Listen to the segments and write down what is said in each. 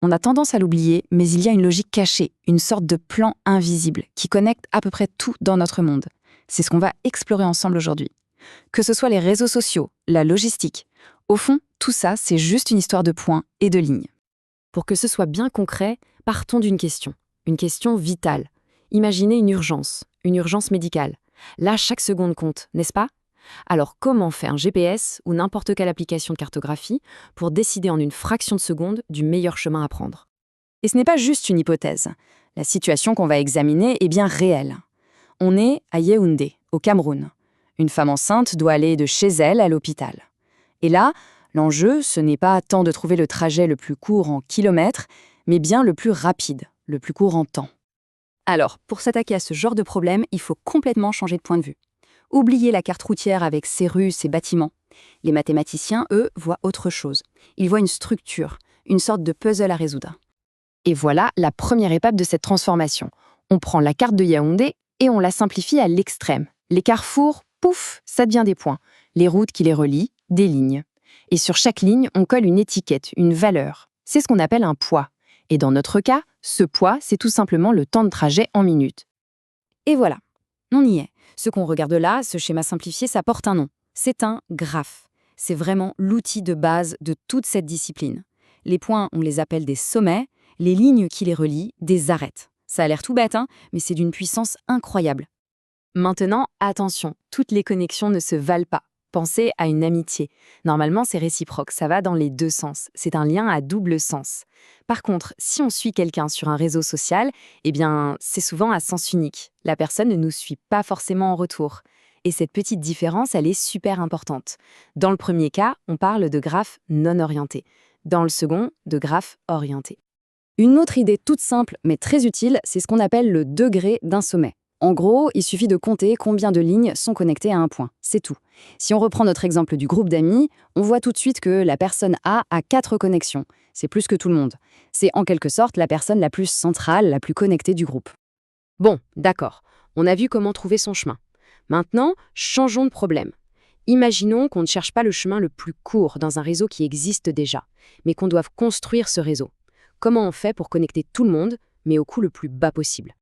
On a tendance à l'oublier, mais il y a une logique cachée, une sorte de plan invisible qui connecte à peu près tout dans notre monde. C'est ce qu'on va explorer ensemble aujourd'hui. Que ce soit les réseaux sociaux, la logistique, au fond, tout ça, c'est juste une histoire de points et de lignes. Pour que ce soit bien concret, partons d'une une question vitale. Imaginez une urgence médicale. Là, chaque seconde compte, n'est-ce pas? Alors, comment faire un GPS ou n'importe quelle application de cartographie pour décider en une fraction de seconde du meilleur chemin à prendre? Et ce n'est pas juste une hypothèse. La situation qu'on va examiner est bien réelle. On est à Yaoundé, au Cameroun. Une femme enceinte doit aller de chez elle à l'hôpital. Et là, l'enjeu, ce n'est pas tant de trouver le trajet le plus court en kilomètres, mais bien le plus rapide, le plus court en temps. Alors, pour s'attaquer à ce genre de problème, il faut complètement changer de point de vue. Oubliez la carte routière avec ses rues, ses bâtiments. Les mathématiciens, eux, voient autre chose. Ils voient une structure, une sorte de puzzle à résoudre. Et voilà la première étape de cette transformation. On prend la carte de Yaoundé et on la simplifie à l'extrême. Les carrefours, pouf, ça devient des points. Les routes qui les relient, des lignes. Et sur chaque ligne, on colle une étiquette, une valeur. C'est ce qu'on appelle un poids. Et dans notre cas, ce poids, c'est tout simplement le temps de trajet en minutes. Et voilà, on y est. Ce qu'on regarde là, ce schéma simplifié, ça porte un nom. C'est un graphe. C'est vraiment l'outil de base de toute cette discipline. Les points, on les appelle des sommets, les lignes qui les relient, des arêtes. Ça a l'air tout bête, mais c'est d'une puissance incroyable. Maintenant, attention, toutes les connexions ne se valent pas. Pensez à une amitié. Normalement, c'est réciproque, ça va dans les deux sens. C'est un lien à double sens. Par contre, si on suit quelqu'un sur un réseau social, eh bien, c'est souvent à sens unique. La personne ne nous suit pas forcément en retour. Et cette petite différence, elle est super importante. Dans le premier cas, on parle de graphe non orienté. Dans le second, de graphe orienté. Une autre idée toute simple, mais très utile, c'est ce qu'on appelle le degré d'un sommet. En gros, il suffit de compter combien de lignes sont connectées à un point. C'est tout. Si on reprend notre exemple du groupe d'amis, on voit tout de suite que la personne A a 4 connexions. C'est plus que tout le monde. C'est en quelque sorte la personne la plus centrale, la plus connectée du groupe. Bon, d'accord. On a vu comment trouver son chemin. Maintenant, changeons de problème. Imaginons qu'on ne cherche pas le chemin le plus court dans un réseau qui existe déjà, mais qu'on doive construire ce réseau. Comment on fait pour connecter tout le monde, mais au coût le plus bas possible?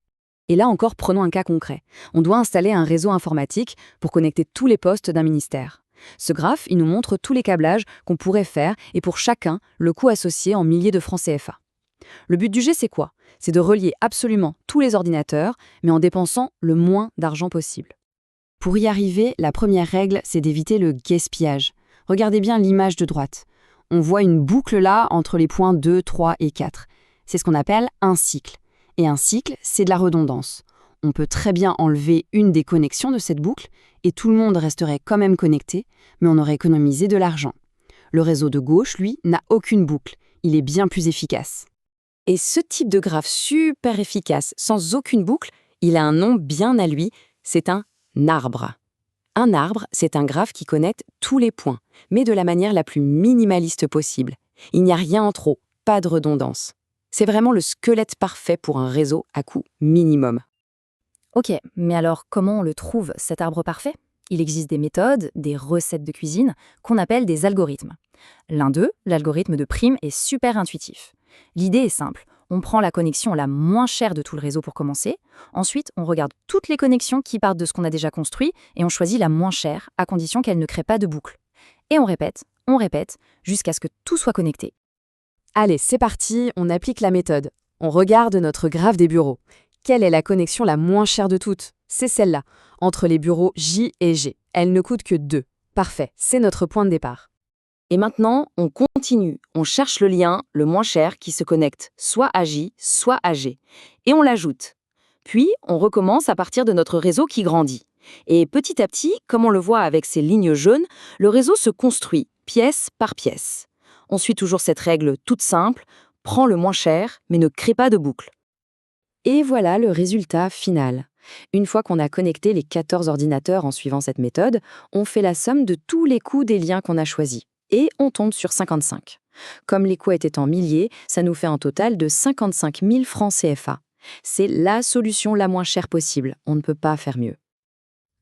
Et là encore, prenons un cas concret. On doit installer un réseau informatique pour connecter tous les postes d'un ministère. Ce graphe, il nous montre tous les câblages qu'on pourrait faire et pour chacun, le coût associé en milliers de francs CFA. Le but du jeu, c'est quoi? C'est de relier absolument tous les ordinateurs, mais en dépensant le moins d'argent possible. Pour y arriver, la première règle, c'est d'éviter le gaspillage. Regardez bien l'image de droite. On voit une boucle là entre les points 2, 3 et 4. C'est ce qu'on appelle un cycle. Et un cycle, c'est de la redondance. On peut très bien enlever une des connexions de cette boucle et tout le monde resterait quand même connecté, mais on aurait économisé de l'argent. Le réseau de gauche, lui, n'a aucune boucle. Il est bien plus efficace. Et ce type de graphe super efficace, sans aucune boucle, il a un nom bien à lui, c'est un arbre. Un arbre, c'est un graphe qui connecte tous les points, mais de la manière la plus minimaliste possible. Il n'y a rien en trop, pas de redondance. C'est vraiment le squelette parfait pour un réseau à coût minimum. Ok, mais alors comment on le trouve, cet arbre parfait? Il existe des méthodes, des recettes de cuisine, qu'on appelle des algorithmes. L'un d'eux, l'algorithme de Prime, est super intuitif. L'idée est simple, on prend la connexion la moins chère de tout le réseau pour commencer, ensuite on regarde toutes les connexions qui partent de ce qu'on a déjà construit et on choisit la moins chère, à condition qu'elle ne crée pas de boucle. Et on répète, jusqu'à ce que tout soit connecté. Allez, c'est parti, on applique la méthode. On regarde notre graphe des bureaux. Quelle est la connexion la moins chère de toutes? C'est celle-là, entre les bureaux J et G. Elle ne coûte que 2. Parfait, c'est notre point de départ. Et maintenant, on continue. On cherche le lien, le moins cher, qui se connecte soit à J, soit à G. Et on l'ajoute. Puis, on recommence à partir de notre réseau qui grandit. Et petit à petit, comme on le voit avec ces lignes jaunes, le réseau se construit, pièce par pièce. On suit toujours cette règle toute simple, prends le moins cher, mais ne crée pas de boucle. Et voilà le résultat final. Une fois qu'on a connecté les 14 ordinateurs en suivant cette méthode, on fait la somme de tous les coûts des liens qu'on a choisis. Et on tombe sur 55. Comme les coûts étaient en milliers, ça nous fait un total de 55 000 francs CFA. C'est la solution la moins chère possible. On ne peut pas faire mieux.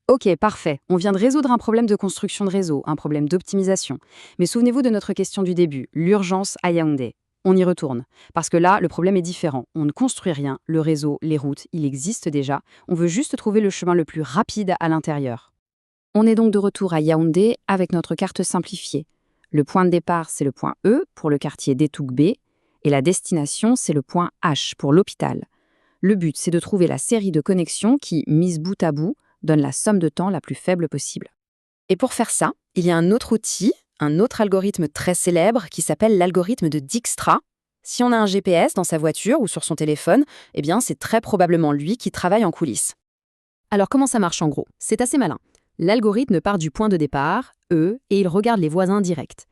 Ok, parfait. On vient de résoudre un problème de construction de réseau, un problème d'optimisation. Mais souvenez-vous de notre question du début, l'urgence à Yaoundé. On y retourne. Parce que là, le problème est différent. On ne construit rien. Le réseau, les routes, il existe déjà. On veut juste trouver le chemin le plus rapide à l'intérieur. On est donc de retour à Yaoundé avec notre carte simplifiée. Le point de départ, c'est le point E pour le quartier d'Etoukbé, et la destination, c'est le point H pour l'hôpital. Le but, c'est de trouver la série de connexions qui, mises bout à bout, donne la somme de temps la plus faible possible. Et pour faire ça, il y a un autre outil, un autre algorithme très célèbre qui s'appelle l'algorithme de Dijkstra. Si on a un GPS dans sa voiture ou sur son téléphone, eh bien c'est très probablement lui qui travaille en coulisses. Alors comment ça marche en gros? C'est assez malin. L'algorithme part du point de départ, E, et il regarde les voisins directs.